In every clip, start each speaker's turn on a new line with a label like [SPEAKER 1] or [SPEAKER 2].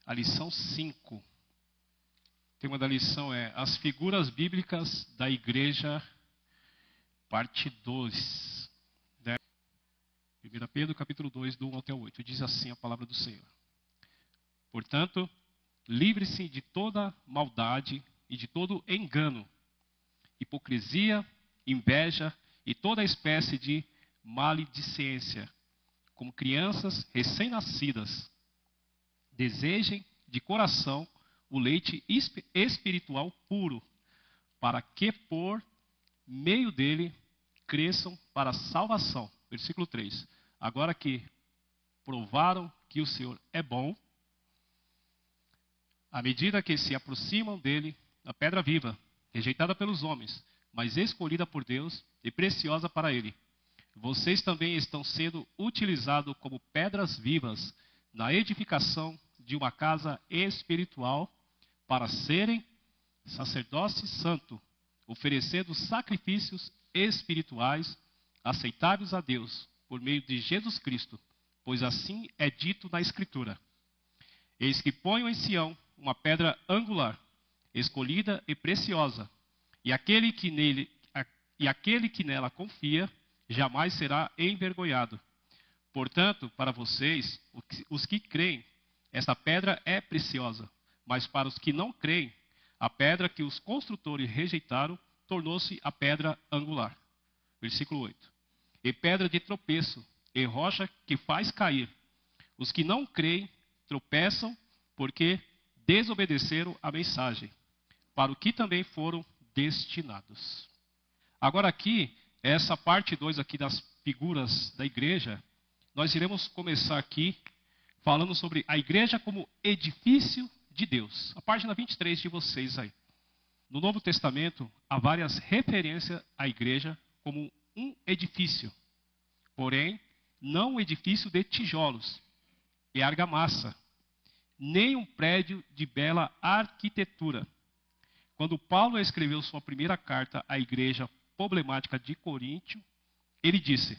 [SPEAKER 1] a lição 5. O tema da lição é As Figuras Bíblicas da Igreja, parte 2. 1 Pedro, capítulo 2, do 1 até o 8. Diz assim a palavra do Senhor. Portanto, livre-se de toda maldade e de todo engano, hipocrisia, inveja e toda espécie de maledicência. Como crianças recém-nascidas, desejem de coração o leite espiritual puro, para que por meio dele cresçam para a salvação. Versículo 3. Agora que provaram que o Senhor é bom, à medida que se aproximam dele, a pedra viva, rejeitada pelos homens, mas escolhida por Deus e preciosa para ele, vocês também estão sendo utilizados como pedras vivas na edificação de uma casa espiritual para serem sacerdócio santo, oferecendo sacrifícios espirituais aceitáveis a Deus por meio de Jesus Cristo, pois assim é dito na Escritura. Eis que ponho em Sião uma pedra angular, escolhida e preciosa, e aquele que nela confia jamais será envergonhado. Portanto, para vocês, os que creem, esta pedra é preciosa, mas para os que não creem, a pedra que os construtores rejeitaram tornou-se a pedra angular. Versículo 8. E pedra de tropeço, e rocha que faz cair. Os que não creem tropeçam porque desobedeceram a mensagem, para o que também foram destinados. Agora aqui, essa parte 2 aqui das figuras da igreja, nós iremos começar aqui falando sobre a igreja como edifício de Deus. A página 23 de vocês aí. No Novo Testamento, há várias referências à igreja como um edifício. Porém, não um edifício de tijolos e argamassa, nem um prédio de bela arquitetura. Quando Paulo escreveu sua primeira carta à igreja problemática de Coríntio, ele disse: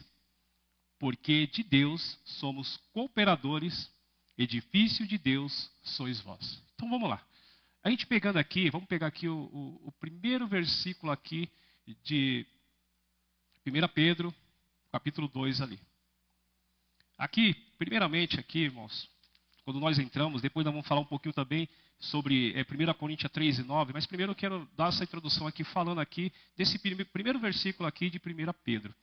[SPEAKER 1] porque de Deus somos cooperadores, edifício de Deus sois vós. Então vamos lá. A gente pegando aqui, vamos pegar aqui o primeiro versículo aqui de 1 Pedro, capítulo 2 ali. Aqui, primeiramente aqui, irmãos, quando nós entramos, depois nós vamos falar um pouquinho também sobre 1 Coríntios 3 e 9, mas primeiro eu quero dar essa introdução aqui, falando aqui desse primeiro versículo aqui de 1 Pedro,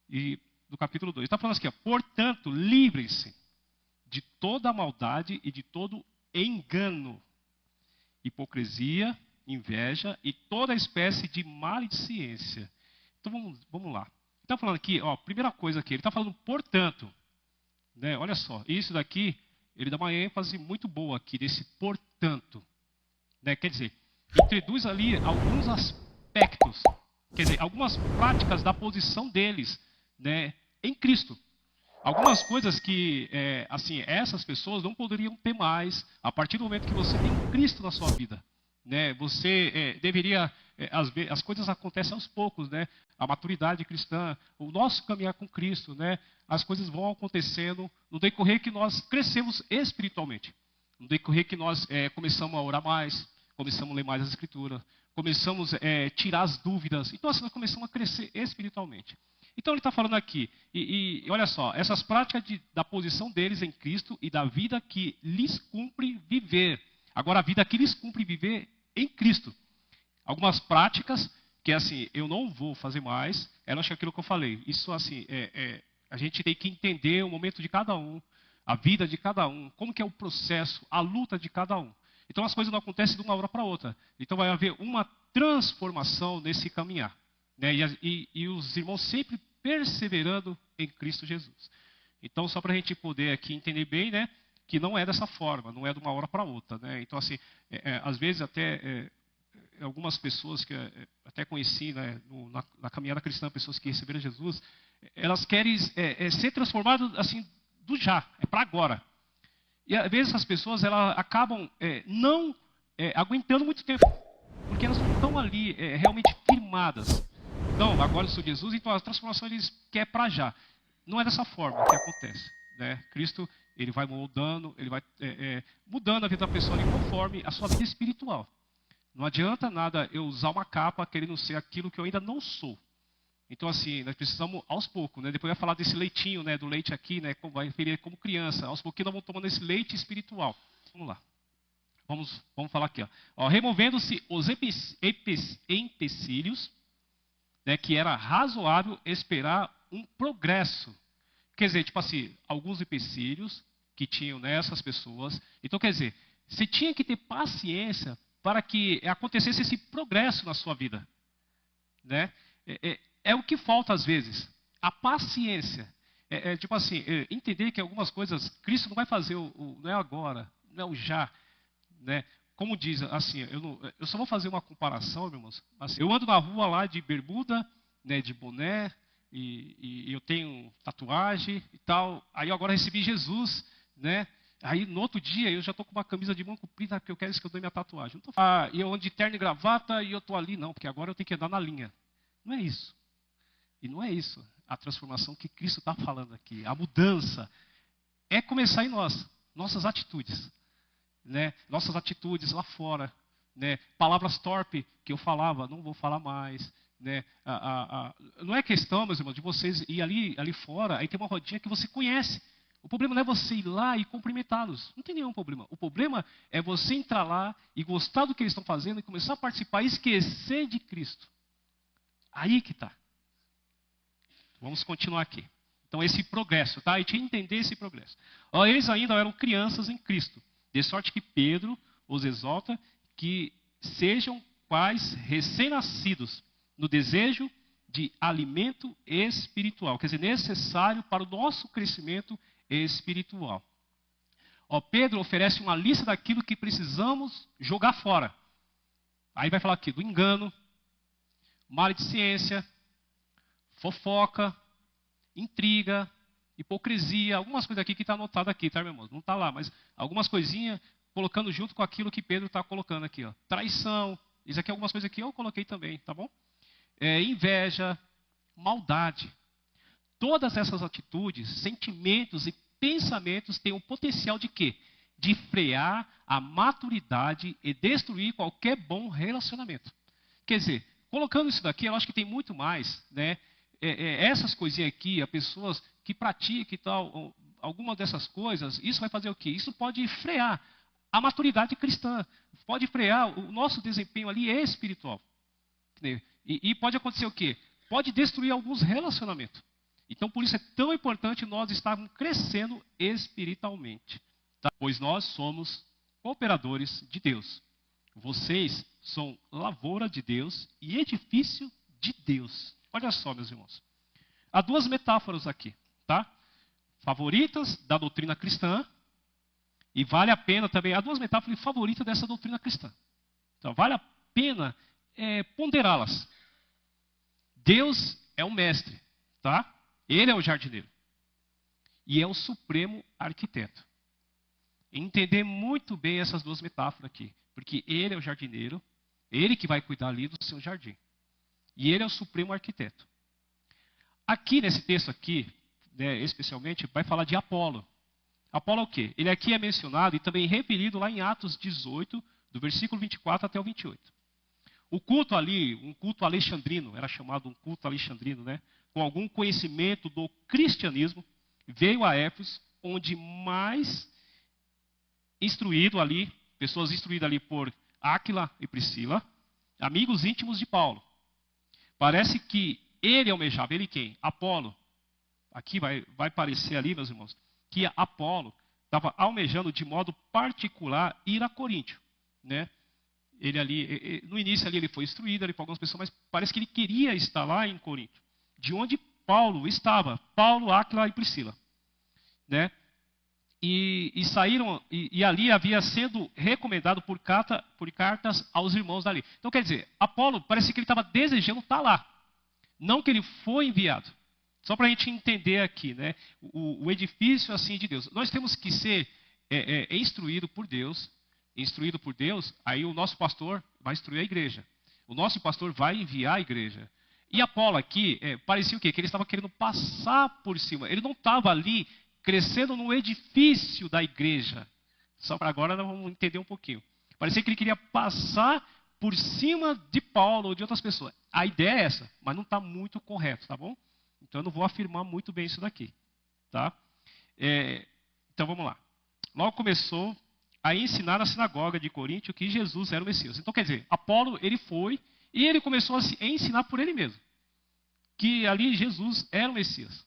[SPEAKER 1] e do capítulo 2. Está falando assim, portanto, livrem-se de toda maldade e de todo engano, hipocrisia, inveja e toda espécie de maledicência. Então vamos lá. Ele está falando aqui, primeira coisa aqui, ele está falando portanto, né? Olha só, isso daqui, ele dá uma ênfase muito boa aqui, desse portanto, né? Quer dizer, introduz ali alguns aspectos, quer dizer, algumas práticas da posição deles, né, em Cristo. Algumas coisas que, essas pessoas não poderiam ter mais a partir do momento que você tem Cristo na sua vida. Né? Você deveria, as coisas acontecem aos poucos, né? A maturidade cristã, o nosso caminhar com Cristo, né? As coisas vão acontecendo no decorrer que nós crescemos espiritualmente. No decorrer que nós começamos a orar mais, começamos a ler mais as Escrituras, começamos a tirar as dúvidas. Então assim, nós começamos a crescer espiritualmente. Então ele está falando aqui, e olha só, essas práticas da posição deles em Cristo e da vida que lhes cumpre viver. Agora, a vida que lhes cumpre viver em Cristo. Algumas práticas que, assim, eu não vou fazer mais, acho que aquilo que eu falei. Isso, assim, a gente tem que entender o momento de cada um, a vida de cada um, como que é o processo, a luta de cada um. Então, as coisas não acontecem de uma hora para outra. Então, vai haver uma transformação nesse caminhar. Né? E os irmãos sempre perseverando em Cristo Jesus. Então, só para a gente poder aqui entender bem, né, que não é dessa forma, não é de uma hora para outra. Né? Então, assim, às vezes até algumas pessoas que até conheci, né, na caminhada cristã, pessoas que receberam Jesus, elas querem ser transformadas assim, do já, para agora. E às vezes as pessoas elas acabam não aguentando muito tempo, porque elas não estão ali realmente firmadas. Então, agora eu sou Jesus, então a transformação eles quer para já. Não é dessa forma que acontece. Né? Cristo, ele vai moldando, ele vai mudando a vida da pessoa ali conforme a sua vida espiritual. Não adianta nada eu usar uma capa querendo ser aquilo que eu ainda não sou. Então, assim, nós precisamos aos poucos, né? Depois vai falar desse leitinho, né? Do leite aqui, né? Vai referir como criança. Aos pouquinhos nós vamos tomando esse leite espiritual. Vamos lá. Vamos falar aqui, ó. Removendo-se os empecilhos, né? Que era razoável esperar um progresso. Quer dizer, tipo assim, alguns empecilhos que tinham nessas pessoas. Então, quer dizer, você tinha que ter paciência para que acontecesse esse progresso na sua vida, né? É o que falta às vezes, a paciência. Tipo assim, entender que algumas coisas Cristo não vai fazer não é agora, não é o já, né? Como diz, assim, eu só vou fazer uma comparação, meus irmãos. Assim, eu ando na rua lá de bermuda, né, de boné, e eu tenho tatuagem e tal. Aí agora recebi Jesus, né? Aí no outro dia eu já estou com uma camisa de mão comprida porque eu quero esconder minha tatuagem. E eu ando de terno e gravata e eu estou ali, não, porque agora eu tenho que andar na linha. Não é isso. E não é isso a transformação que Cristo está falando aqui. A mudança é começar em nós, nossas atitudes. Né? Nossas atitudes lá fora. Né? Palavras torpe que eu falava, não vou falar mais. Né? Não é questão, meus irmãos, de vocês ir ali fora, aí tem uma rodinha que você conhece. O problema não é você ir lá e cumprimentá-los. Não tem nenhum problema. O problema é você entrar lá e gostar do que eles estão fazendo e começar a participar e esquecer de Cristo. Aí que está. Vamos continuar aqui. Então, esse progresso, tá? E te entender esse progresso. Eles ainda eram crianças em Cristo. De sorte que Pedro os exalta que sejam quais recém-nascidos no desejo de alimento espiritual. Quer dizer, necessário para o nosso crescimento espiritual. Pedro oferece uma lista daquilo que precisamos jogar fora. Aí vai falar aqui do engano, maledicência, fofoca, intriga, hipocrisia, algumas coisas aqui que está anotado aqui, tá, meu irmão? Não está lá, mas algumas coisinhas colocando junto com aquilo que Pedro está colocando aqui, ó. Traição, isso aqui, algumas coisas aqui eu coloquei também, tá bom? Inveja, maldade. Todas essas atitudes, sentimentos e pensamentos têm o potencial de quê? De frear a maturidade e destruir qualquer bom relacionamento. Quer dizer, colocando isso daqui, eu acho que tem muito mais, né? Essas coisinhas aqui, as pessoas que praticam e tal, alguma dessas coisas, isso vai fazer o quê? Isso pode frear a maturidade cristã, pode frear o nosso desempenho ali espiritual. E pode acontecer o quê? Pode destruir alguns relacionamentos. Então, por isso é tão importante nós estarmos crescendo espiritualmente. Tá? Pois nós somos cooperadores de Deus. Vocês são lavoura de Deus e edifício de Deus. Olha só, meus irmãos. Há duas metáforas aqui, tá? Favoritas da doutrina cristã. E vale a pena também, há duas metáforas favoritas dessa doutrina cristã. Então, vale a pena ponderá-las. Deus é o mestre, tá? Ele é o jardineiro. E é o supremo arquiteto. Entender muito bem essas duas metáforas aqui. Porque ele é o jardineiro, ele que vai cuidar ali do seu jardim. E ele é o supremo arquiteto. Aqui nesse texto aqui, né, especialmente, vai falar de Apolo. Apolo é o quê? Ele aqui é mencionado e também referido lá em Atos 18, do versículo 24 até o 28. O culto ali, um culto alexandrino, era chamado um culto alexandrino, né? Com algum conhecimento do cristianismo, veio a Éfeso, onde mais instruído ali, pessoas instruídas ali por Áquila e Priscila, amigos íntimos de Paulo. Parece que ele almejava, ele quem? Apolo. Aqui vai parecer ali, meus irmãos, que Apolo estava almejando de modo particular ir a Coríntio, né? Ele ali, no início ali ele foi instruído ali por algumas pessoas, mas parece que ele queria estar lá em Corinto, de onde Paulo estava, Paulo, Áquila e Priscila, né? E saíram, e ali havia sendo recomendado por cartas aos irmãos dali. Então quer dizer, Apolo parece que ele estava desejando estar lá, não que ele foi enviado. Só para a gente entender aqui, né? O edifício assim de Deus. Nós temos que ser instruído por Deus. Instruído por Deus, aí o nosso pastor vai instruir a igreja. O nosso pastor vai enviar a igreja. E Apolo aqui, parecia o quê? Que ele estava querendo passar por cima. Ele não estava ali crescendo no edifício da igreja. Só para agora nós vamos entender um pouquinho. Parecia que ele queria passar por cima de Paulo ou de outras pessoas. A ideia é essa, mas não está muito correto, tá bom? Então eu não vou afirmar muito bem isso daqui. Tá? Então vamos lá. Logo começou a ensinar na sinagoga de Coríntio que Jesus era o Messias. Então quer dizer, Apolo ele foi e ele começou a se ensinar por ele mesmo. Que ali Jesus era o Messias.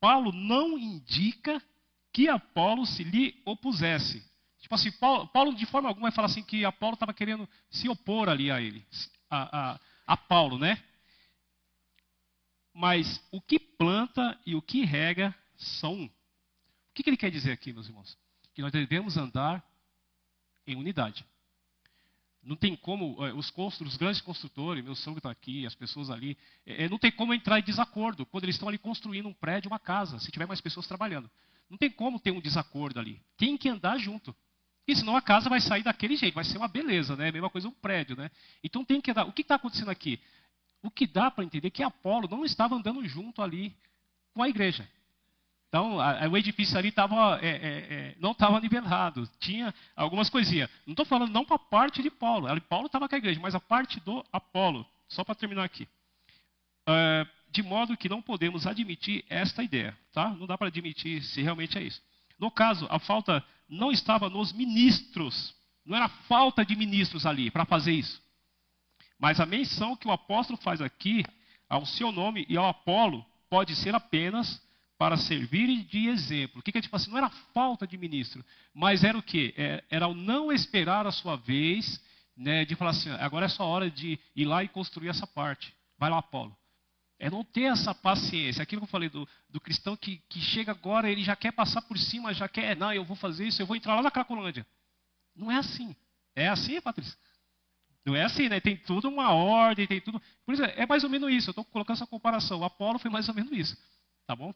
[SPEAKER 1] Paulo não indica que Apolo se lhe opusesse. Tipo assim, Paulo de forma alguma vai falar assim que Apolo estava querendo se opor ali a ele, a Paulo, né? Mas o que planta e o que rega são um. O que ele quer dizer aqui, meus irmãos? Que nós devemos andar em unidade. Não tem como, os grandes construtores, meu sogro está aqui, as pessoas ali, não tem como entrar em desacordo quando eles estão ali construindo um prédio, uma casa, se tiver mais pessoas trabalhando. Não tem como ter um desacordo ali. Tem que andar junto. E senão a casa vai sair daquele jeito, vai ser uma beleza, né? Mesma coisa um prédio, né? Então tem que andar. O que está acontecendo aqui? O que dá para entender é que Apolo não estava andando junto ali com a igreja. Então, o edifício ali não estava nivelado. Tinha algumas coisinhas. Não estou falando não para a parte de Paulo. Paulo estava com a igreja, mas a parte do Apolo. Só para terminar aqui. De modo que não podemos admitir esta ideia. Tá? Não dá para admitir se realmente é isso. No caso, a falta não estava nos ministros. Não era falta de ministros ali para fazer isso. Mas a menção que o apóstolo faz aqui ao seu nome e ao Apolo pode ser apenas para servir de exemplo. O que é tipo assim? Não era falta de ministro, mas era o quê? Era o não esperar a sua vez, né, de falar assim, agora é sua hora de ir lá e construir essa parte. Vai lá, Apolo. É não ter essa paciência. Aquilo que eu falei do cristão que chega agora, ele já quer passar por cima, já quer, não, eu vou fazer isso, eu vou entrar lá na Cracolândia. Não é assim. É assim, Patrícia? Não é assim, né? Tem tudo uma ordem, tem tudo. Por isso, é mais ou menos isso. Eu estou colocando essa comparação. O Apolo foi mais ou menos isso. Tá bom?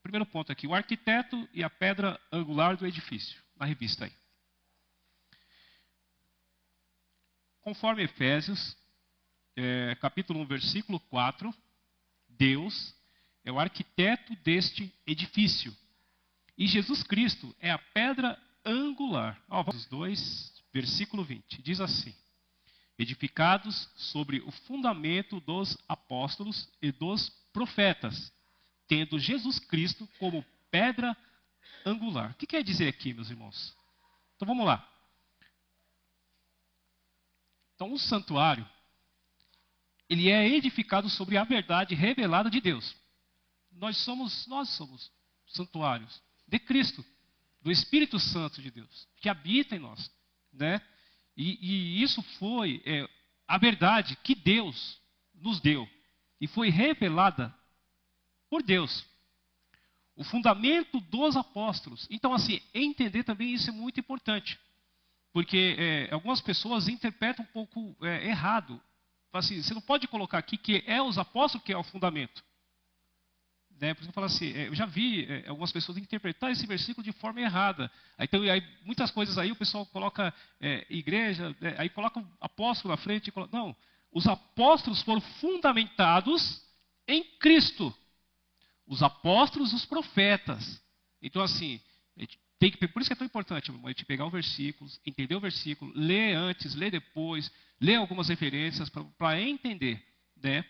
[SPEAKER 1] Primeiro ponto aqui. O arquiteto e a pedra angular do edifício. Na revista aí. Conforme Efésios, capítulo 1, versículo 4. Deus é o arquiteto deste edifício. E Jesus Cristo é a pedra angular. Vamos 2, versículo 20. Diz assim. Edificados sobre o fundamento dos apóstolos e dos profetas, tendo Jesus Cristo como pedra angular. O que quer dizer aqui, meus irmãos? Então vamos lá. Então um santuário, ele é edificado sobre a verdade revelada de Deus. Nós somos santuários de Cristo, do Espírito Santo de Deus, que habita em nós, né? E isso foi a verdade que Deus nos deu. E foi revelada por Deus. O fundamento dos apóstolos. Então, assim, entender também isso é muito importante. Porque algumas pessoas interpretam um pouco errado. Assim, você não pode colocar aqui que é os apóstolos que é o fundamento. Né? Por isso eu falo assim, eu já vi algumas pessoas interpretar esse versículo de forma errada. Então, muitas coisas aí o pessoal coloca igreja, aí coloca um apóstolo na frente. Não, os apóstolos foram fundamentados em Cristo. Os apóstolos, os profetas. Então, assim, por isso que é tão importante, a gente pegar o versículo, entender o versículo, ler antes, ler depois, ler algumas referências para entender, né?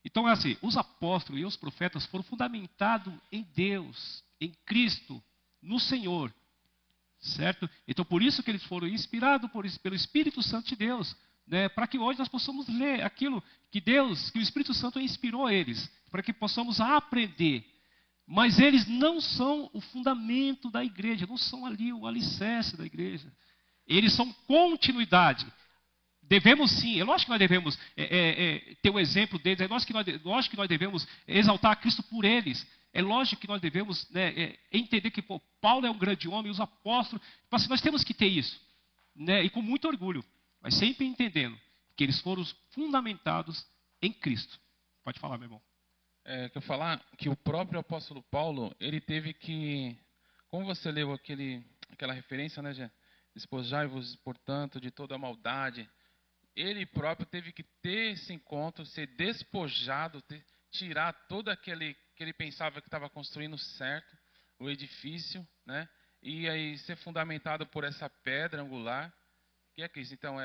[SPEAKER 1] Então é assim, os apóstolos e os profetas foram fundamentados em Deus, em Cristo, no Senhor, certo? Então por isso que eles foram inspirados pelo Espírito Santo de Deus, né? Para que hoje nós possamos ler aquilo que o Espírito Santo inspirou eles, para que possamos aprender. Mas eles não são o fundamento da igreja, não são ali o alicerce da igreja. Eles são continuidade. Devemos sim, é lógico que nós devemos ter o exemplo deles, é lógico que nós devemos exaltar a Cristo por eles. É lógico que nós devemos entender que Paulo é um grande homem, os apóstolos, assim, nós temos que ter isso. Né? E com muito orgulho, mas sempre entendendo que eles foram fundamentados em Cristo. Pode falar, meu irmão.
[SPEAKER 2] Quero falar que o próprio apóstolo Paulo, ele teve que, como você leu aquela referência, né, Gê? Despojai-vos, portanto, de toda a maldade. Ele próprio teve que ter esse encontro, ser despojado, tirar todo aquele que ele pensava que estava construindo certo, o edifício, né? E aí ser fundamentado por essa pedra angular, que é Cristo. Então,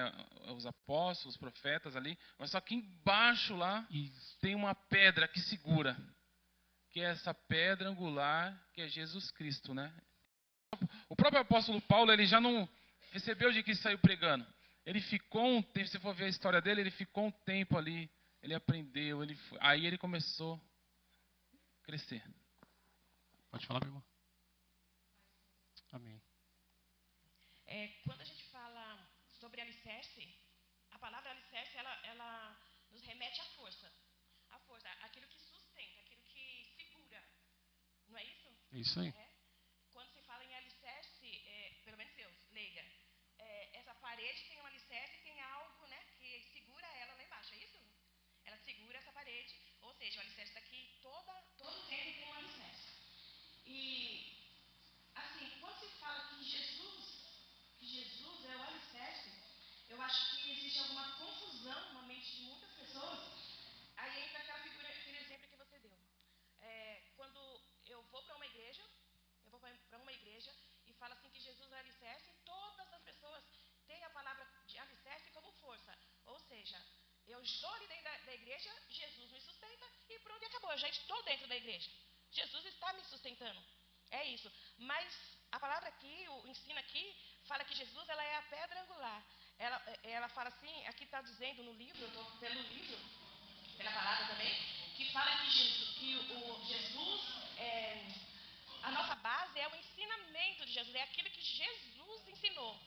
[SPEAKER 2] os apóstolos, os profetas ali, mas só que embaixo lá
[SPEAKER 1] Isso.
[SPEAKER 2] tem uma pedra que segura, que é essa pedra angular, que é Jesus Cristo, né? O próprio apóstolo Paulo, ele já não recebeu de que saiu pregando. Ele ficou um tempo, se for ver a história dele, ele ficou um tempo ali, ele aprendeu, aí ele começou a crescer.
[SPEAKER 1] Pode falar, meu irmão. Amém.
[SPEAKER 3] Quando a gente fala sobre alicerce, a palavra alicerce, ela nos remete à força. A força, aquilo que sustenta, aquilo que segura. Não é isso?
[SPEAKER 1] É isso aí.
[SPEAKER 3] Quando se fala em alicerce, pelo menos eu, leiga, essa parede tem um alicerce, tem algo, né, que segura ela lá embaixo, é isso? Ela segura essa parede, ou seja, o alicerce está aqui, todo tempo tem um alicerce. E, assim, quando se fala que Jesus é o alicerce, eu acho que existe alguma confusão na mente de muitas pessoas. Aí entra aquele exemplo que você deu. Quando eu vou para uma igreja, e fala assim que Jesus é alicerce, todas as pessoas têm a palavra de alicerce como força. Ou seja, eu estou ali dentro da igreja, Jesus me sustenta e pronto, e acabou. Eu já estou dentro da igreja. Jesus está me sustentando. É isso. Mas a palavra aqui, o ensino aqui, fala que Jesus ela é a pedra angular. Ela fala assim, aqui está dizendo no livro, eu estou pelo livro, pela palavra também, que fala que Jesus a nossa base é o ensinamento de Jesus, é aquilo que Jesus ensinou.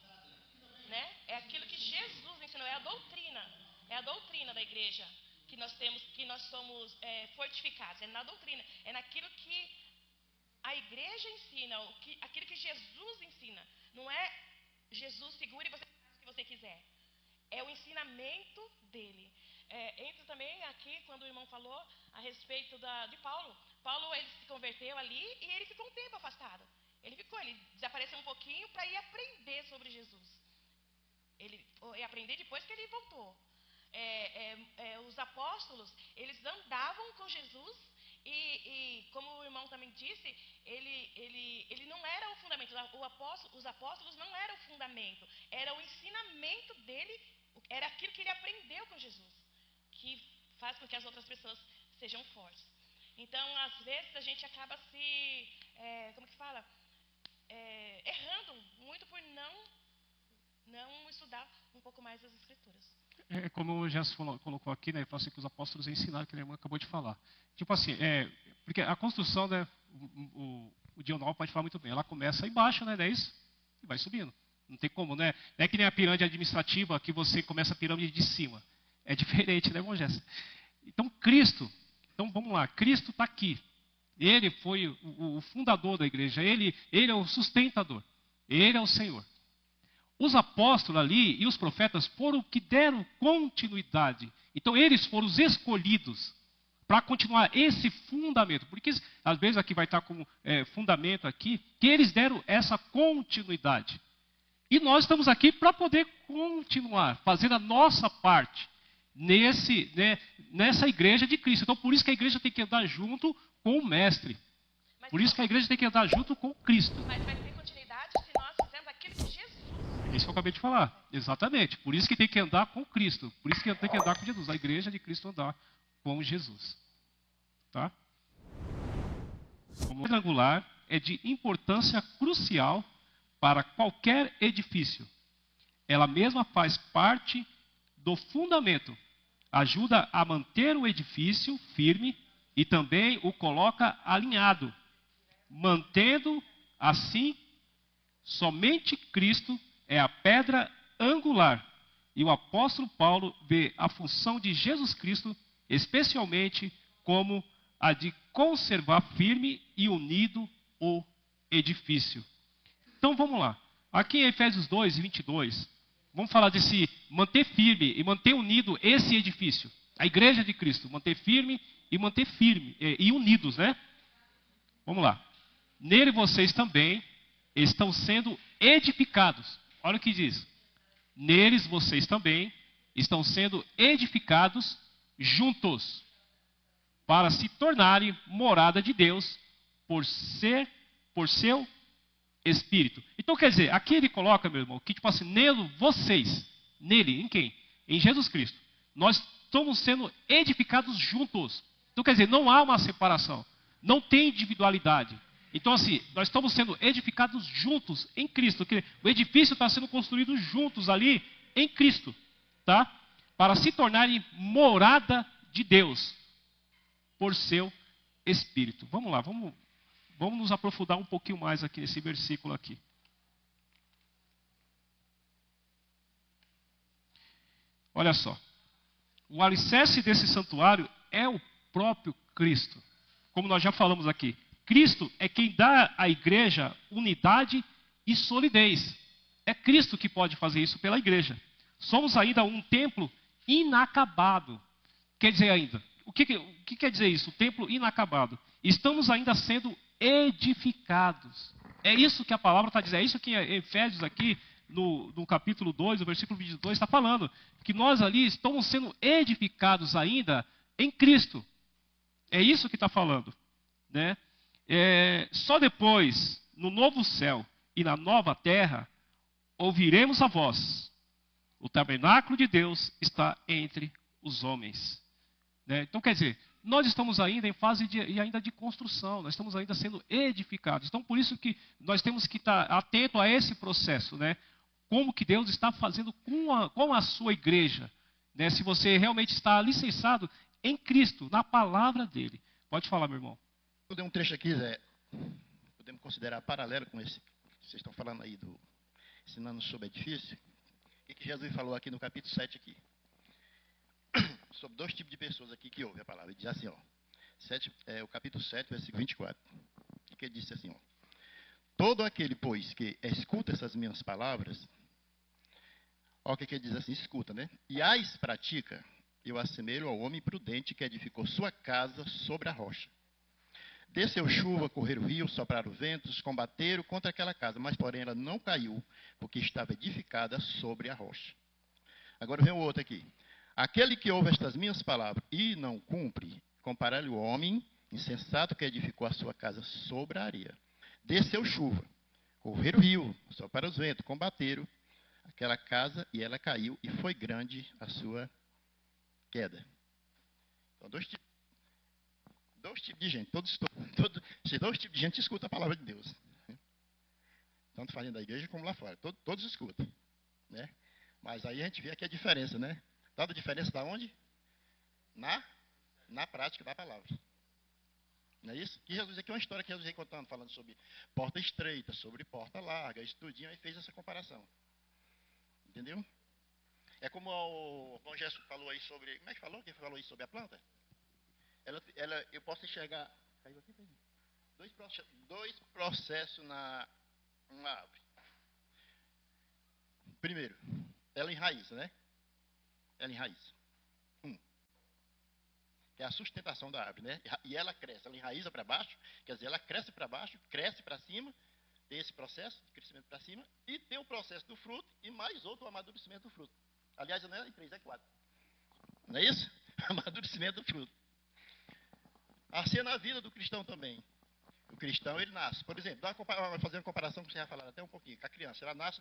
[SPEAKER 3] Né? É aquilo que Jesus ensinou, é a doutrina da igreja que nós temos, que nós somos fortificados, é na doutrina, é naquilo que a igreja ensina, aquilo que Jesus ensina. Não é Jesus segura e você faz o que você quiser. É o ensinamento dele. Entra também aqui, quando o irmão falou a respeito de Paulo. Paulo, ele se converteu ali e ele ficou um tempo afastado. Ele desapareceu um pouquinho para ir aprender sobre Jesus. Ele ia aprender depois que ele voltou. Os apóstolos, eles andavam com Jesus e como o irmão também disse, ele não era o fundamento. Os apóstolos não eram o fundamento. Era o ensinamento dele, era aquilo que ele aprendeu com Jesus, que faz com que as outras pessoas sejam fortes. Então, às vezes, a gente acaba errando muito por não estudar um pouco mais as Escrituras.
[SPEAKER 1] Como o Gerson colocou aqui, né? Ele falou assim que os apóstolos ensinaram, que a minha irmã acabou de falar. Tipo assim, porque a construção, né? O Dionol pode falar muito bem. Ela começa embaixo, né? É isso? E vai subindo. Não tem como, né? Não é que nem a pirâmide administrativa que você começa a pirâmide de cima. É diferente, né, irmão Gerson? Então, Então, vamos lá. Cristo está aqui. Ele foi o fundador da igreja. Ele é o sustentador. Ele é o Senhor. Os apóstolos ali e os profetas foram que deram continuidade. Então, eles foram os escolhidos para continuar esse fundamento. Porque, às vezes, aqui vai estar como fundamento aqui, que eles deram essa continuidade. E nós estamos aqui para poder continuar, fazendo a nossa parte nessa igreja de Cristo. Então, por isso que a igreja tem que andar junto com o Mestre. Por isso que a igreja tem que andar junto com Cristo.
[SPEAKER 3] Mas vai ter continuidade se nós fizermos aquilo que Jesus...
[SPEAKER 1] É isso que eu acabei de falar. Exatamente. Por isso que tem que andar com Cristo. Por isso que tem que andar com Jesus. A igreja de Cristo andar com Jesus. Tá? Como pedra angular é de importância crucial para qualquer edifício. Ela mesma faz parte do fundamento. Ajuda a manter o edifício firme e também o coloca alinhado, mantendo assim somente Cristo é a pedra angular. E o apóstolo Paulo vê a função de Jesus Cristo especialmente como a de conservar firme e unido o edifício. Então vamos lá. Aqui em Efésios 2, 22, vamos falar desse manter firme e manter unido esse edifício. A igreja de Cristo, manter firme e unidos, né? Vamos lá. Nele vocês também estão sendo edificados. Olha o que diz. Neles vocês também estão sendo edificados juntos para se tornarem morada de Deus por por seu Espírito. Então, quer dizer, aqui ele coloca, meu irmão, que tipo assim, nele, em quem? Em Jesus Cristo. Nós estamos sendo edificados juntos. Então, quer dizer, não há uma separação. Não tem individualidade. Então, assim, nós estamos sendo edificados juntos em Cristo. O edifício está sendo construído juntos ali em Cristo, tá? Para se tornarem morada de Deus por seu Espírito. Vamos lá, vamos nos aprofundar um pouquinho mais aqui nesse versículo aqui. Olha só. O alicerce desse santuário é o próprio Cristo. Como nós já falamos aqui. Cristo é quem dá à igreja unidade e solidez. É Cristo que pode fazer isso pela igreja. Somos ainda um templo inacabado. Quer dizer ainda, o que quer dizer isso? O templo inacabado. Estamos ainda sendo edificados. É isso que a palavra está dizendo. É isso que Efésios aqui, no capítulo 2, no versículo 22, está falando. Que nós ali estamos sendo edificados ainda em Cristo. É isso que está falando. Né? Só depois, no novo céu e na nova terra, ouviremos a voz. O tabernáculo de Deus está entre os homens. Né? Então, quer dizer, nós estamos ainda em fase ainda de construção, nós estamos ainda sendo edificados. Então, por isso que nós temos que estar atento a esse processo, né? Como que Deus está fazendo com a sua igreja. Né? Se você realmente está alicerçado em Cristo, na palavra dele. Pode falar, meu irmão.
[SPEAKER 4] Eu dei um trecho aqui, Zé, podemos considerar paralelo com esse que vocês estão falando aí, ensinando sobre edifício. O que Jesus falou aqui no capítulo 7 aqui? Sobre dois tipos de pessoas aqui que ouvem a palavra. Ele diz assim, ó, o capítulo 7, versículo 24. O que ele disse assim, ó. Todo aquele, pois, que escuta essas minhas palavras, ó, o que ele diz assim, escuta, né? E as pratica, eu assemelho ao homem prudente que edificou sua casa sobre a rocha. Desceu chuva, correram rios, sopraram ventos, combateram contra aquela casa, mas porém ela não caiu, porque estava edificada sobre a rocha. Agora vem o outro aqui. Aquele que ouve estas minhas palavras e não cumpre, compara-lhe o homem insensato que edificou a sua casa sobre a areia. Desceu chuva, correram rio, sopraram os ventos, combateram aquela casa e ela caiu e foi grande a sua queda. Então, dois tipos de gente. Esses dois tipos de gente escuta a palavra de Deus. Tanto fazendo da igreja como lá fora. Todos escutam. Né? Mas aí a gente vê aqui a diferença, né? Toda a diferença está onde? Na prática da palavra. Não é isso? Que Jesus aqui é uma história que Jesus vem contando, falando sobre porta estreita, sobre porta larga, isso tudinho, aí fez essa comparação. Entendeu? É como o Bom Gesso falou aí sobre. Como é que falou? Quem falou aí sobre a planta? Eu posso enxergar. Caiu aqui? Dois processos numa árvore. Primeiro, ela enraiza, né? Ela enraiza. Que é a sustentação da árvore, né? E ela cresce, ela enraiza para baixo, quer dizer, ela cresce para baixo, cresce para cima, tem esse processo de crescimento para cima, e tem o processo do fruto, e mais outro, o amadurecimento do fruto. Aliás, não é 3, é 4. Não é isso? Amadurecimento do fruto. Assim é na vida do cristão também. O cristão, ele nasce. Por exemplo, fazer uma comparação que você já falaram até um pouquinho. Com a criança, ela nasce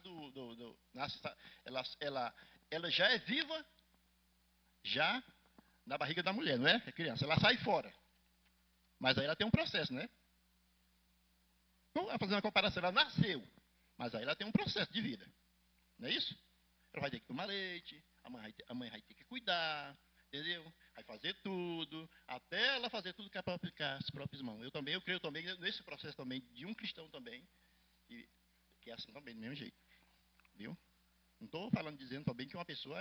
[SPEAKER 4] ela já é viva, já na barriga da mulher, não é? A criança, ela sai fora. Mas aí ela tem um processo, né? Então, fazer uma comparação, ela nasceu, mas aí ela tem um processo de vida. Não é isso? Ela vai ter que tomar leite, a mãe vai ter que cuidar, entendeu? Vai fazer tudo, até ela fazer tudo com as próprias mãos. Eu creio também nesse processo também de um cristão também, que é assim também, do mesmo jeito. Viu? Não estou dizendo também que uma pessoa,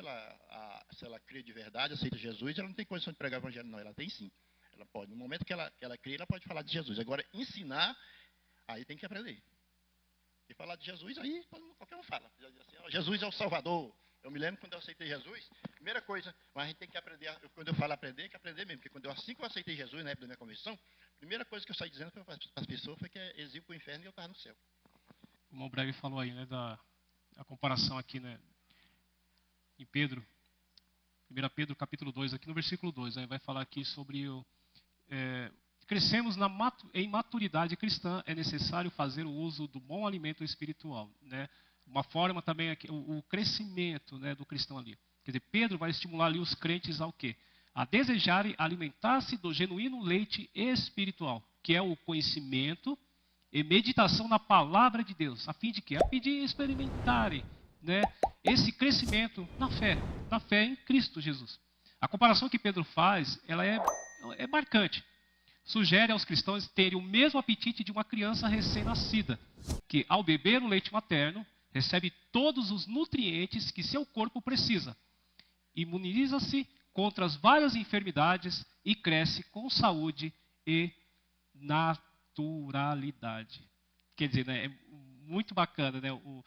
[SPEAKER 4] se ela crê de verdade, aceita Jesus, ela não tem condição de pregar o evangelho, não. Ela tem sim. Ela pode. No momento que ela crê, ela pode falar de Jesus. Agora, ensinar, aí tem que aprender. E falar de Jesus, aí qualquer um fala. Assim, oh, Jesus é o Salvador. Eu me lembro quando eu aceitei Jesus, primeira coisa, mas a gente tem que aprender, quando eu falo aprender, tem que aprender mesmo, porque assim que eu aceitei Jesus, na época da minha conversão, a primeira coisa que eu saí dizendo para as pessoas foi que é exílio para o inferno e eu estava no céu.
[SPEAKER 1] O irmão Breve falou aí, né, a comparação aqui, né, em Pedro, 1 Pedro capítulo 2, aqui no versículo 2, vai falar aqui sobre crescemos em maturidade cristã, é necessário fazer o uso do bom alimento espiritual, né? Uma forma também é o crescimento, né, do cristão ali. Quer dizer, Pedro vai estimular ali os crentes ao quê? A desejarem alimentar-se do genuíno leite espiritual, que é o conhecimento e meditação na palavra de Deus, a fim de quê? A fim de experimentarem, né, esse crescimento na fé em Cristo Jesus. A comparação que Pedro faz, ela é marcante. Sugere aos cristãos terem o mesmo apetite de uma criança recém-nascida, que ao beber o leite materno, recebe todos os nutrientes que seu corpo precisa. Imuniza-se contra as várias enfermidades e cresce com saúde e naturalidade. Quer dizer, né, é muito bacana, né, o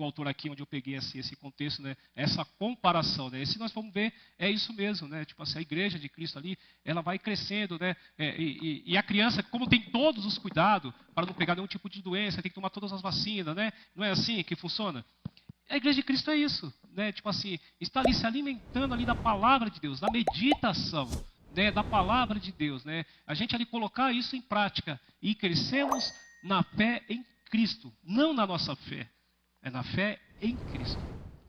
[SPEAKER 1] autor aqui, onde eu peguei esse contexto, né, essa comparação. Né, e se nós formos ver, é isso mesmo. Né, tipo assim, a igreja de Cristo ali, ela vai crescendo. Né, e a criança, como tem todos os cuidados para não pegar nenhum tipo de doença, tem que tomar todas as vacinas. Né, não é assim que funciona? A igreja de Cristo é isso. Né, tipo assim, está ali se alimentando ali da palavra de Deus, da meditação, né, da palavra de Deus. Né, a gente ali colocar isso em prática e crescemos na fé em Cristo, não na nossa fé. É na fé em Cristo.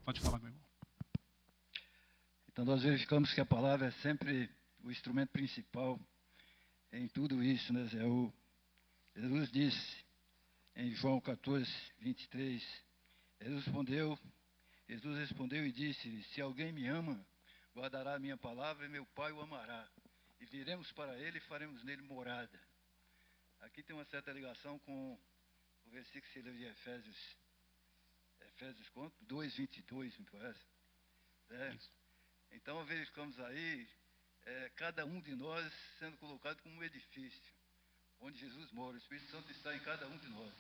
[SPEAKER 1] Pode falar, meu irmão.
[SPEAKER 5] Então nós verificamos que a palavra é sempre o instrumento principal em tudo isso, né, Zé? Jesus disse em João 14, 23, Jesus respondeu e disse: se alguém me ama, guardará a minha palavra e meu Pai o amará. E viremos para ele e faremos nele morada. Aqui tem uma certa ligação com o versículo que você leu de Efésios quanto? 2, 22, me parece. Então verificamos aí cada um de nós sendo colocado como um edifício, onde Jesus mora. O Espírito Santo está em cada um de nós.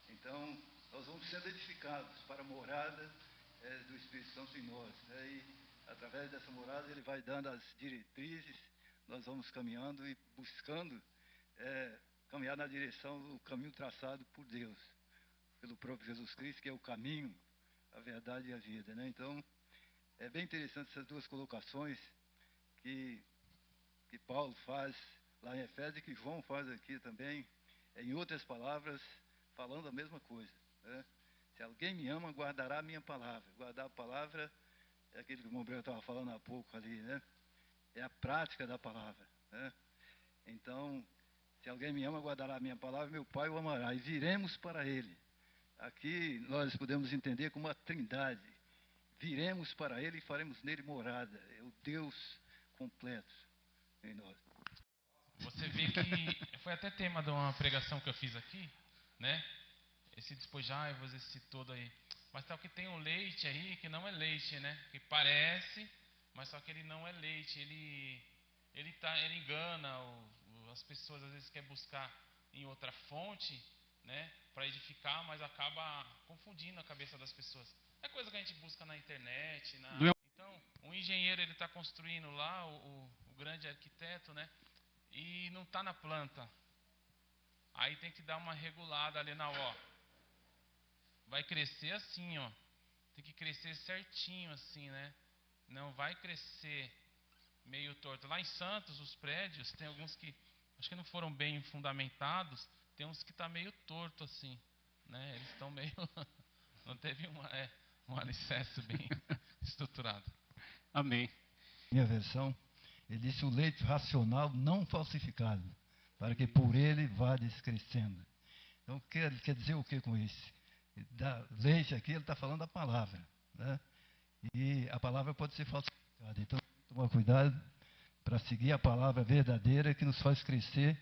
[SPEAKER 5] Então nós vamos sendo edificados para a morada do Espírito Santo em nós. E através dessa morada ele vai dando as diretrizes, nós vamos caminhando e buscando caminhar na direção do caminho traçado por Deus, pelo próprio Jesus Cristo, que é o caminho, a verdade e a vida. Né? Então, é bem interessante essas duas colocações que Paulo faz lá em Efésios e que João faz aqui também, em outras palavras, falando a mesma coisa. Né? Se alguém me ama, guardará a minha palavra. Guardar a palavra é aquilo que o Mombreu estava falando há pouco ali, né? É a prática da palavra. Né? Então, se alguém me ama, guardará a minha palavra, meu Pai o amará, e viremos para ele. Aqui nós podemos entender como uma trindade. Viremos para ele e faremos nele morada. É o Deus completo em nós.
[SPEAKER 2] Você vê que foi até tema de uma pregação que eu fiz aqui, né? Esse despojai-vos, esse todo aí. Mas tal que tem um leite aí que não é leite, né? Que parece, mas só que ele não é leite. Ele engana as pessoas, às vezes quer buscar em outra fonte, né, para edificar, mas acaba confundindo a cabeça das pessoas. É coisa que a gente busca na internet. Então, um engenheiro ele está construindo lá, o grande arquiteto, né, e não está na planta. Aí tem que dar uma regulada ali na vai crescer assim, ó. Tem que crescer certinho assim, né? Não vai crescer meio torto. Lá em Santos, os prédios, tem alguns que acho que não foram bem fundamentados. Tem uns que tá meio torto assim, né? Eles estão meio não teve um alicerce bem estruturado.
[SPEAKER 1] Amém.
[SPEAKER 5] Minha versão, ele disse o leite racional não falsificado, para que por ele vá descrescendo. Então quer dizer o que com isso? Da leite aqui ele está falando da palavra, né? E a palavra pode ser falsificada. Então tomar cuidado para seguir a palavra verdadeira que nos faz crescer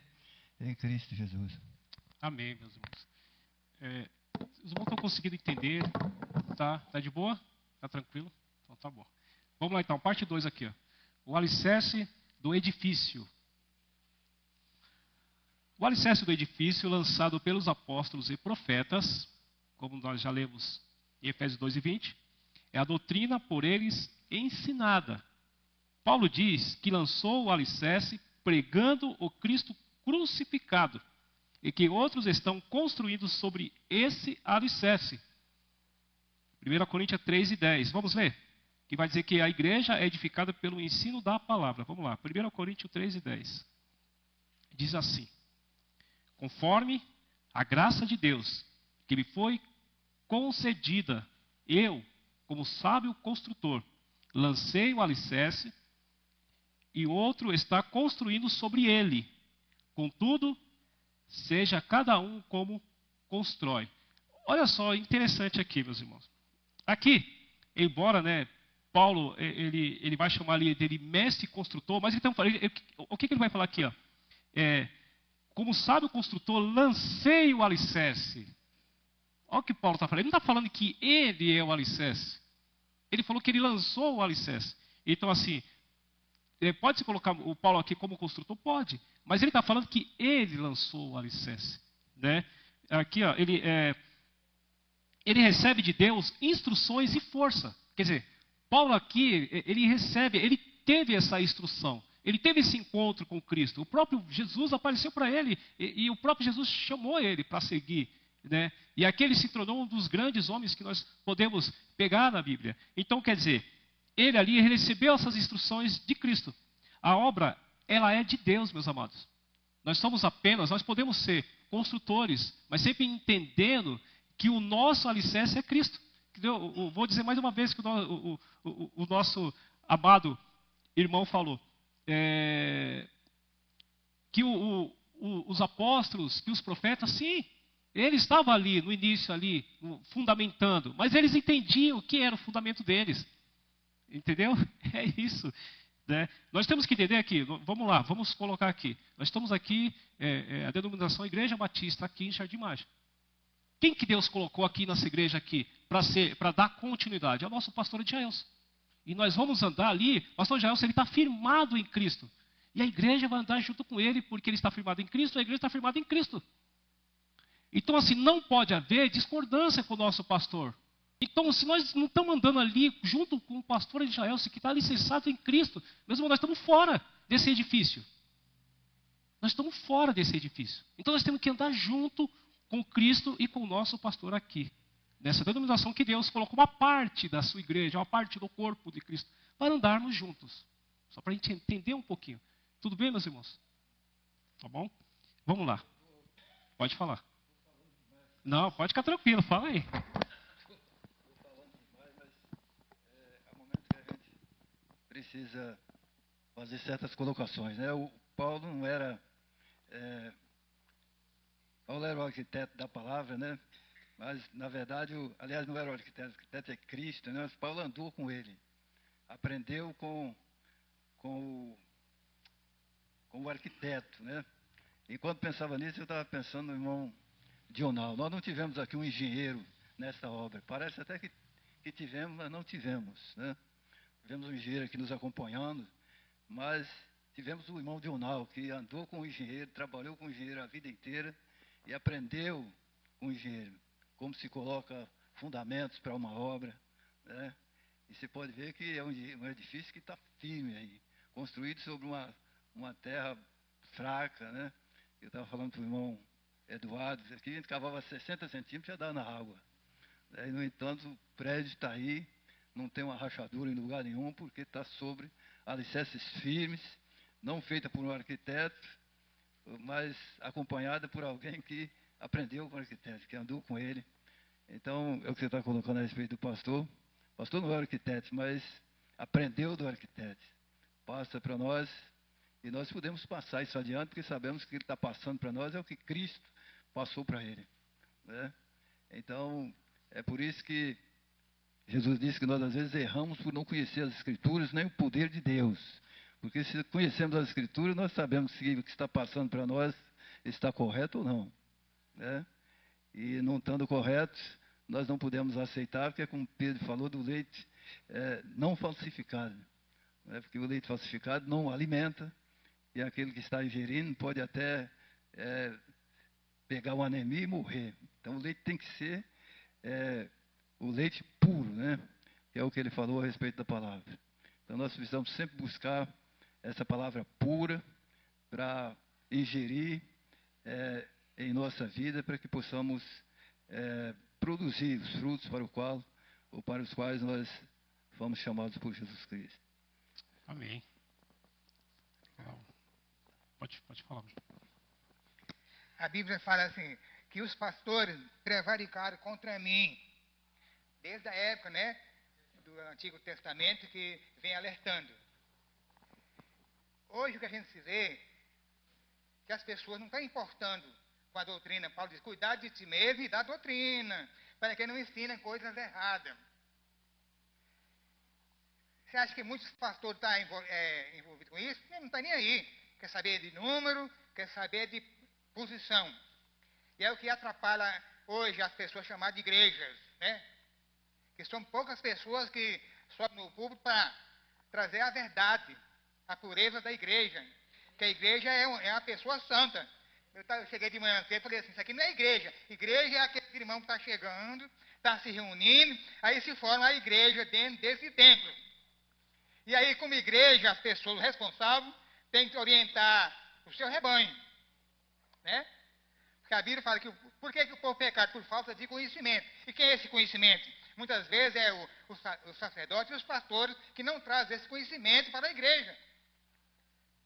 [SPEAKER 5] em Cristo Jesus.
[SPEAKER 1] Amém, meus irmãos. Os irmãos estão conseguindo entender? Tá de boa? Tá tranquilo? Então tá bom. Vamos lá então, parte 2 aqui. Ó. O alicerce do edifício. O alicerce do edifício lançado pelos apóstolos e profetas, como nós já lemos em Efésios 2 e 20, é a doutrina por eles ensinada. Paulo diz que lançou o alicerce pregando o Cristo crucificado e que outros estão construindo sobre esse alicerce. 1 Coríntios 3 e 10. Vamos ler? Que vai dizer que a igreja é edificada pelo ensino da palavra. Vamos lá. 1 Coríntios 3 e 10. diz assim: conforme a graça de Deus que me foi concedida, eu, como sábio construtor, lancei o alicerce e outro está construindo sobre ele. Contudo, seja cada um como constrói. Olha só, interessante aqui, meus irmãos. Aqui, embora, né, Paulo ele vai chamar ali dele mestre construtor, mas então, o que ele vai falar aqui? Ó? Como sábio construtor, lancei o alicerce. Olha o que Paulo está falando. Ele não está falando que ele é o alicerce. Ele falou que ele lançou o alicerce. Então, assim, pode-se colocar o Paulo aqui como construtor? Pode. Mas ele está falando que ele lançou o alicerce. Né? Aqui, ó, ele recebe de Deus instruções e força. Quer dizer, Paulo aqui, ele teve essa instrução. Ele teve esse encontro com Cristo. O próprio Jesus apareceu para ele e o próprio Jesus chamou ele para seguir. Né? E aqui ele se tornou um dos grandes homens que nós podemos pegar na Bíblia. Então, quer dizer, ele ali recebeu essas instruções de Cristo. A obra, ela é de Deus, meus amados. Nós podemos ser construtores, mas sempre entendendo que o nosso alicerce é Cristo. Eu vou dizer mais uma vez que o nosso amado irmão falou. Que os apóstolos, que os profetas, sim, eles estavam ali, no início ali, fundamentando, mas eles entendiam o que era o fundamento deles. Entendeu? É isso. Né? Nós temos que entender aqui, vamos lá, vamos colocar aqui. Nós estamos aqui, a denominação Igreja Batista, aqui em Jardim Mágico. Quem que Deus colocou aqui nessa igreja aqui, para dar continuidade? É o nosso pastor Jaelson. E nós vamos andar ali, o pastor Jaelson, ele está firmado em Cristo. E a igreja vai andar junto com ele, porque ele está firmado em Cristo, a igreja está firmada em Cristo. Então, assim, não pode haver discordância com o nosso pastor. Então, se nós não estamos andando ali junto com o pastor Jaelson, que está alicerçado em Cristo, mesmo nós estamos fora desse edifício. Nós estamos fora desse edifício. Então, nós temos que andar junto com Cristo e com o nosso pastor aqui. Nessa denominação que Deus colocou uma parte da sua igreja, uma parte do corpo de Cristo, para andarmos juntos. Só para a gente entender um pouquinho. Tudo bem, meus irmãos? Tá bom? Vamos lá. Pode falar. Não, pode ficar tranquilo, fala aí.
[SPEAKER 5] É momento que a gente precisa fazer certas colocações. Né? O Paulo não era... Paulo era o arquiteto da palavra, né? Mas, na verdade, aliás, não era o arquiteto é Cristo, né? Mas Paulo andou com ele. Aprendeu com o arquiteto, né? Enquanto pensava nisso, eu estava pensando no irmão Dional. Nós não tivemos aqui um engenheiro nesta obra. Parece até que tivemos, mas não tivemos, né? Tivemos um engenheiro aqui nos acompanhando, mas tivemos o irmão Dional, que andou com o engenheiro, trabalhou com o engenheiro a vida inteira e aprendeu com o engenheiro como se coloca fundamentos para uma obra, né? E você pode ver que é um edifício que está firme aí, construído sobre uma terra fraca, né? Eu estava falando para o irmão Eduardo, aqui a gente cavava 60 centímetros e ia dar na água. E, no entanto, o prédio está aí, não tem uma rachadura em lugar nenhum, porque está sobre alicerces firmes, não feita por um arquiteto, mas acompanhada por alguém que aprendeu com o arquiteto, que andou com ele. Então, é o que você está colocando a respeito do pastor. O pastor não é arquiteto, mas aprendeu do arquiteto. Passa para nós, e nós podemos passar isso adiante, porque sabemos que o que ele está passando para nós é o que Cristo passou para ele. Né? Então, é por isso que Jesus disse que nós às vezes erramos por não conhecer as Escrituras, nem o poder de Deus. Porque se conhecemos as Escrituras, nós sabemos se o que está passando para nós está correto ou não. Né? E não estando correto, nós não podemos aceitar, porque como Pedro falou, do leite não falsificado. Né? Porque o leite falsificado não alimenta, e aquele que está ingerindo pode até pegar uma anemia e morrer. Então o leite tem que ser o leite puro, né? Que é o que ele falou a respeito da palavra. Então nós precisamos sempre buscar essa palavra pura para ingerir em nossa vida, para que possamos produzir os frutos para os quais nós fomos chamados por Jesus Cristo.
[SPEAKER 1] Amém. Pode falar.
[SPEAKER 6] A Bíblia fala assim, que os pastores prevaricaram contra mim, desde a época, né, do Antigo Testamento, que vem alertando. Hoje o que a gente se vê, que as pessoas não estão importando com a doutrina. Paulo diz, cuidar de ti mesmo e da doutrina, para que não ensinem coisas erradas. Você acha que muitos pastores estão envolvidos com isso? Não está nem aí. Quer saber de número, quer saber de posição. E é o que atrapalha hoje as pessoas chamadas de igrejas, né? Que são poucas pessoas que sobem no público para trazer a verdade, a pureza da igreja. Que a igreja é uma pessoa santa. Eu cheguei de manhã cedo e falei assim, isso aqui não é igreja. Igreja é aquele irmão que está chegando, está se reunindo, aí se forma a igreja dentro desse templo. E aí, como igreja, as pessoas responsáveis têm que orientar o seu rebanho, né? Porque a Bíblia fala que por que o povo peca? Por falta de conhecimento. E quem é esse conhecimento? Muitas vezes é os sacerdotes e os pastores que não trazem esse conhecimento para a igreja.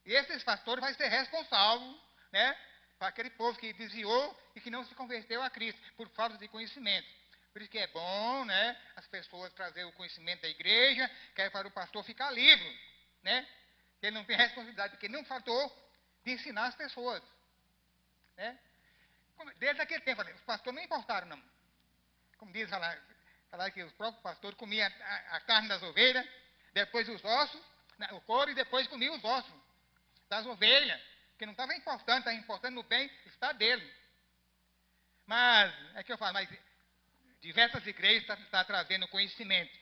[SPEAKER 6] E esses pastores vão ser responsáveis, né, para aquele povo que desviou e que não se converteu a Cristo, por falta de conhecimento. Por isso que é bom, né, as pessoas trazerem o conhecimento da igreja, que é para o pastor ficar livre, né? Que ele não tem responsabilidade, porque ele não faltou de ensinar as pessoas, né? Desde aquele tempo, os pastores não importaram, não. Como diz falar que os próprios pastores comiam a carne das ovelhas, depois os ossos, o couro, e depois comiam os ossos das ovelhas, que não estava importando no bem-estar dele. Mas, é que eu falo, mas diversas igrejas estão trazendo conhecimento.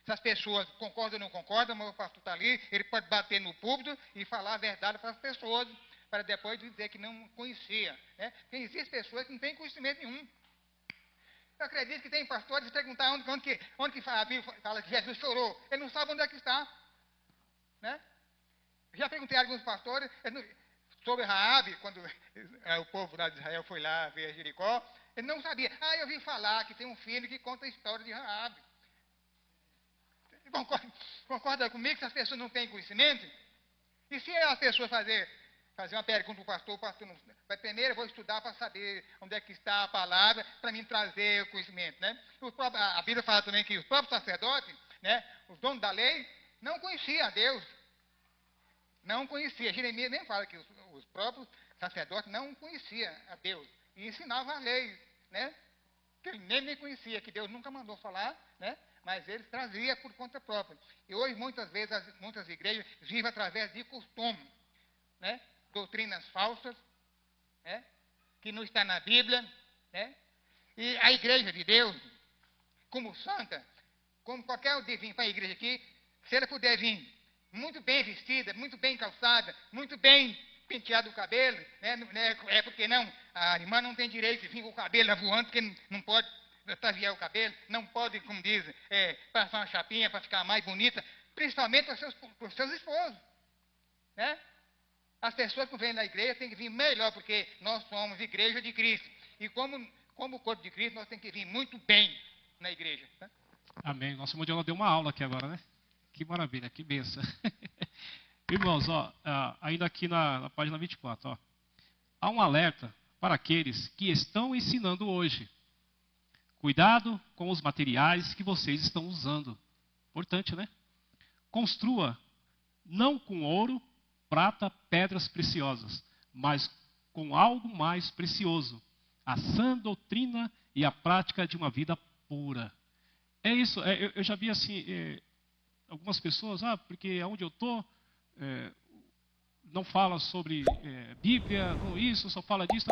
[SPEAKER 6] Se as pessoas concordam ou não concordam, mas o pastor está ali, ele pode bater no púlpito e falar a verdade para as pessoas, para depois dizer que não conhecia, né? Porque existem pessoas que não têm conhecimento nenhum. Eu acredito que tem pastores que perguntar onde que a Bíblia fala que Jesus chorou. Ele não sabe onde é que está, né? Já perguntei a alguns pastores sobre Raabe, quando o povo lá de Israel foi lá ver Jericó, ele não sabia. Eu ouvi falar que tem um filho que conta a história de Raabe. Concorda comigo que as pessoas não têm conhecimento? E se as pessoas fazer uma pergunta para o pastor não... Primeiro eu vou estudar para saber onde é que está a palavra, para mim trazer o conhecimento, né? A Bíblia fala também que os próprios sacerdotes, né, os donos da lei, não conheciam a Deus. Não conhecia. Jeremias nem fala que os próprios sacerdotes não conheciam a Deus. E ensinavam a lei, né? Que ele nem conhecia, que Deus nunca mandou falar, né? Mas eles traziam por conta própria. E hoje, muitas vezes, muitas igrejas vivem através de costume, né? Doutrinas falsas, né? Que não está na Bíblia, né? E a igreja de Deus, como santa, como qualquer um de vir para a igreja aqui, se ela puder vir muito bem vestida, muito bem calçada, muito bem penteado o cabelo, né? É porque não, a irmã não tem direito de vir com o cabelo voando, porque não pode traviar o cabelo, não pode, como dizem, passar uma chapinha para ficar mais bonita, principalmente para os seus esposos, né? As pessoas que vêm na igreja têm que vir melhor, porque nós somos igreja de Cristo. E como o corpo de Cristo, nós temos que vir muito bem na igreja. Tá?
[SPEAKER 1] Amém. Nossa irmã deu uma aula aqui agora, né? Que maravilha, que bênção. Irmãos, ainda aqui na página 24, há um alerta para aqueles que estão ensinando hoje. Cuidado com os materiais que vocês estão usando. Importante, né? Construa, não com ouro, prata, pedras preciosas, mas com algo mais precioso, a sã doutrina e a prática de uma vida pura. É isso, eu já vi assim, algumas pessoas, porque onde eu estou, não fala sobre Bíblia, não isso, só fala disso.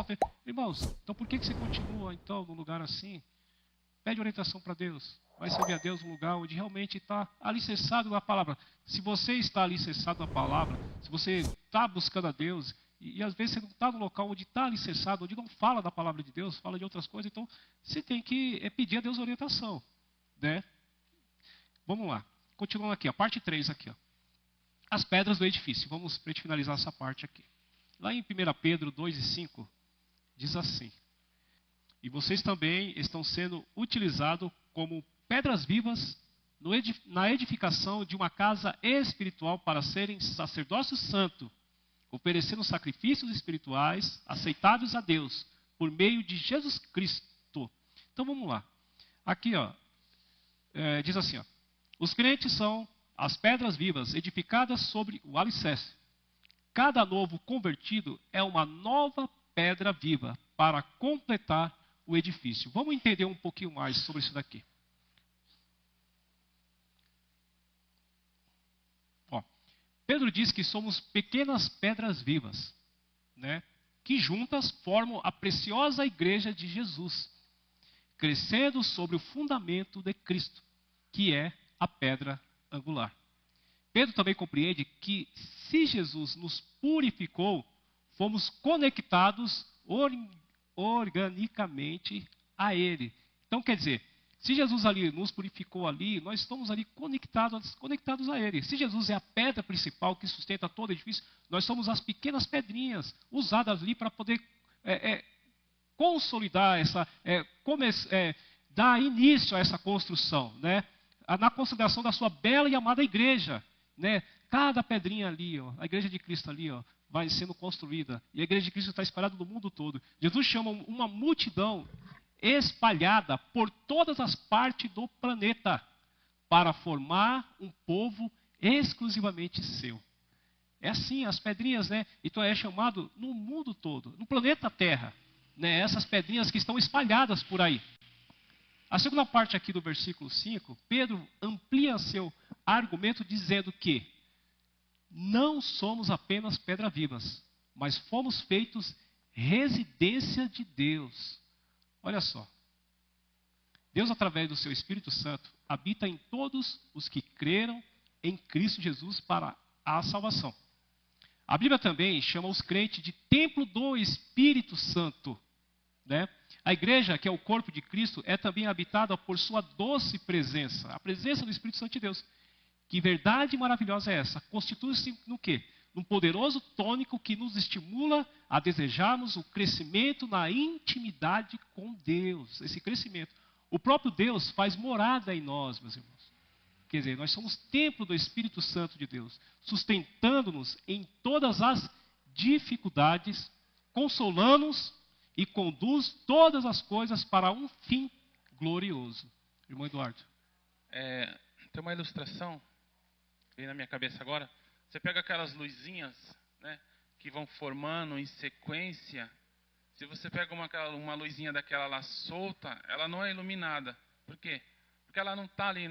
[SPEAKER 1] Irmãos, então por que você continua então num lugar assim? Pede orientação para Deus. Vai servir a Deus num lugar onde realmente está alicerçado na palavra. Se você está alicerçado na palavra, se você está buscando a Deus, e às vezes você não está no local onde está alicerçado, onde não fala da palavra de Deus, fala de outras coisas, então você tem que pedir a Deus orientação, né? Vamos lá. Continuando aqui, a parte 3 aqui. As pedras do edifício. Vamos para finalizar essa parte aqui. Lá em 1 Pedro 2:5, diz assim: e vocês também estão sendo utilizados como pedras vivas na edificação de uma casa espiritual para serem sacerdócio santo, oferecendo sacrifícios espirituais aceitáveis a Deus, por meio de Jesus Cristo. Então vamos lá. Aqui, diz assim, os crentes são as pedras vivas edificadas sobre o alicerce. Cada novo convertido é uma nova pedra viva para completar o edifício. Vamos entender um pouquinho mais sobre isso daqui. Pedro diz que somos pequenas pedras vivas, né, que juntas formam a preciosa igreja de Jesus, crescendo sobre o fundamento de Cristo, que é a pedra angular. Pedro também compreende que se Jesus nos purificou, fomos conectados organicamente a Ele. Então, quer dizer, se Jesus ali nos purificou ali, nós estamos ali conectados a Ele. Se Jesus é a pedra principal que sustenta todo o edifício, nós somos as pequenas pedrinhas usadas ali para poder consolidar dar início a essa construção, né? Na consolidação da sua bela e amada igreja, né? Cada pedrinha ali, a igreja de Cristo ali, vai sendo construída. E a igreja de Cristo está espalhada no mundo todo. Jesus chama uma multidão espalhada por todas as partes do planeta para formar um povo exclusivamente seu. É assim, as pedrinhas, né? Então é chamado no mundo todo, no planeta Terra, né? Essas pedrinhas que estão espalhadas por aí. A segunda parte aqui do versículo 5, Pedro amplia seu argumento dizendo que não somos apenas pedras vivas, mas fomos feitos residência de Deus. Olha só. Deus, através do seu Espírito Santo, habita em todos os que creram em Cristo Jesus para a salvação. A Bíblia também chama os crentes de templo do Espírito Santo, né? A igreja, que é o corpo de Cristo, é também habitada por sua doce presença, a presença do Espírito Santo de Deus. Que verdade maravilhosa é essa? Constitui-se no quê? Num poderoso tônico que nos estimula a desejarmos o crescimento na intimidade com Deus. Esse crescimento. O próprio Deus faz morada em nós, meus irmãos. Quer dizer, nós somos templo do Espírito Santo de Deus, sustentando-nos em todas as dificuldades, consolando-nos e conduz todas as coisas para um fim glorioso. Irmão Eduardo.
[SPEAKER 2] Tem uma ilustração que vem na minha cabeça agora. Você pega aquelas luzinhas, né, que vão formando em sequência. Se você pega uma luzinha daquela lá solta, ela não é iluminada. Por quê? Porque ela não está ali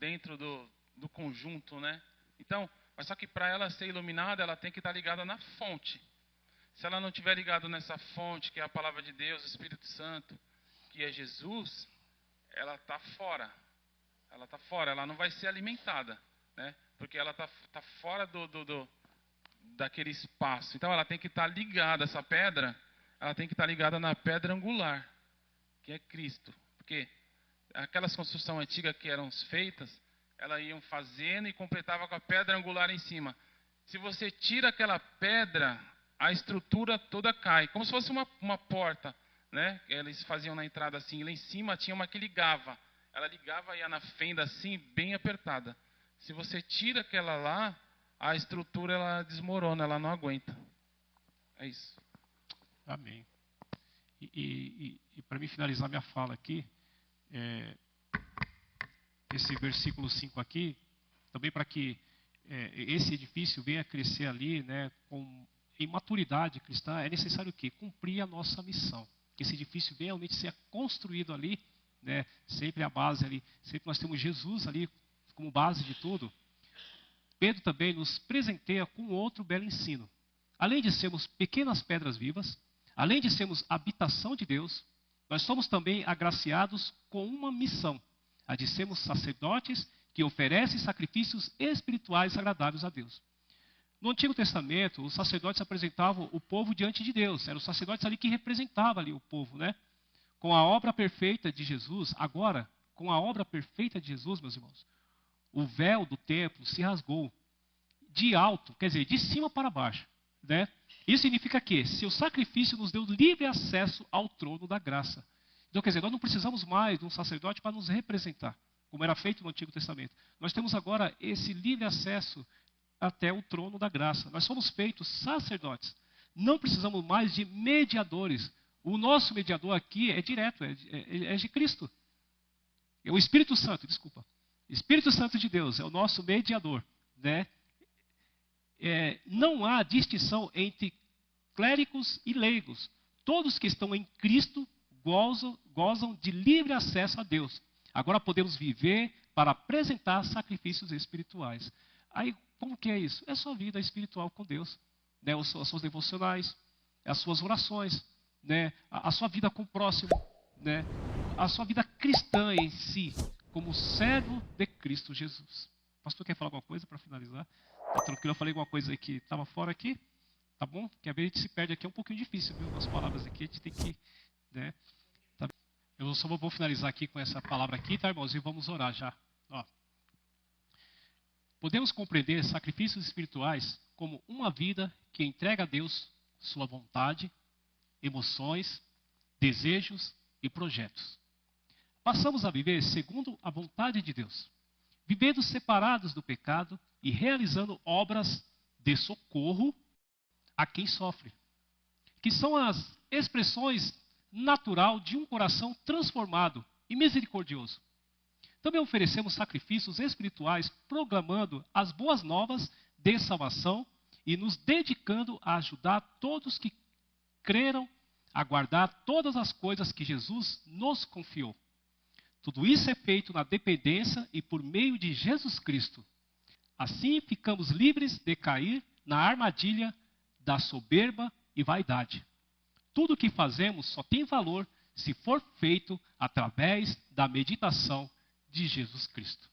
[SPEAKER 2] dentro do conjunto, né? Então, mas só que para ela ser iluminada, ela tem que estar ligada na fonte. Se ela não estiver ligada nessa fonte, que é a palavra de Deus, o Espírito Santo, que é Jesus, ela está fora. Ela está fora, ela não vai ser alimentada, né? Porque ela está fora daquele espaço. Então ela tem que estar ligada, essa pedra, ela tem que estar ligada na pedra angular, que é Cristo. Porque aquelas construções antigas que eram feitas, elas iam fazendo e completavam com a pedra angular em cima. Se você tira aquela pedra, a estrutura toda cai, como se fosse uma porta, né? Eles faziam na entrada assim, e lá em cima tinha uma que ligava. Ela ligava e ia na fenda assim, bem apertada. Se você tira aquela lá, a estrutura ela desmorona, ela não aguenta. É isso.
[SPEAKER 1] Amém. E para mim finalizar minha fala aqui, esse versículo 5 aqui, também para que esse edifício venha crescer ali, né, em maturidade cristã, é necessário o quê? Cumprir a nossa missão. Que esse edifício venha realmente ser construído ali, né, sempre a base ali, sempre nós temos Jesus ali como base de tudo. Pedro também nos presenteia com outro belo ensino. Além de sermos pequenas pedras vivas, além de sermos habitação de Deus, nós somos também agraciados com uma missão, a de sermos sacerdotes que oferecem sacrifícios espirituais agradáveis a Deus. No Antigo Testamento, os sacerdotes apresentavam o povo diante de Deus. Eram os sacerdotes ali que representavam ali o povo, né? Com a obra perfeita de Jesus, agora, com a obra perfeita de Jesus, meus irmãos, o véu do templo se rasgou de alto, quer dizer, de cima para baixo, né? Isso significa que seu sacrifício nos deu livre acesso ao trono da graça. Então, quer dizer, nós não precisamos mais de um sacerdote para nos representar, como era feito no Antigo Testamento. Nós temos agora esse livre acesso até o trono da graça. Nós somos feitos sacerdotes. Não precisamos mais de mediadores. O nosso mediador aqui é direto, é de Cristo. É o Espírito Santo, desculpa. Espírito Santo de Deus é o nosso mediador, né? Não há distinção entre clérigos e leigos. Todos que estão em Cristo gozam de livre acesso a Deus. Agora podemos viver para apresentar sacrifícios espirituais. Aí, como que é isso? É a sua vida espiritual com Deus, né? As suas devocionais, as suas orações, né? A sua vida com o próximo, né? A sua vida cristã em si, como servo de Cristo Jesus. O pastor quer falar alguma coisa para finalizar? Tá tranquilo? Eu falei alguma coisa aí que estava fora aqui? Tá bom? Porque às vezes a gente se perde aqui, é um pouquinho difícil, viu? As palavras aqui, a gente tem que... né? Tá. Eu só vou finalizar aqui com essa palavra aqui, tá, irmãos? E vamos orar já. Ó. Podemos compreender sacrifícios espirituais como uma vida que entrega a Deus sua vontade, emoções, desejos e projetos. Passamos a viver segundo a vontade de Deus, vivendo separados do pecado e realizando obras de socorro a quem sofre, que são as expressões natural de um coração transformado e misericordioso. Também oferecemos sacrifícios espirituais proclamando as boas novas de salvação e nos dedicando a ajudar todos que creram a guardar todas as coisas que Jesus nos confiou. Tudo isso é feito na dependência e por meio de Jesus Cristo. Assim ficamos livres de cair na armadilha da soberba e vaidade. Tudo o que fazemos só tem valor se for feito através da meditação de Jesus Cristo.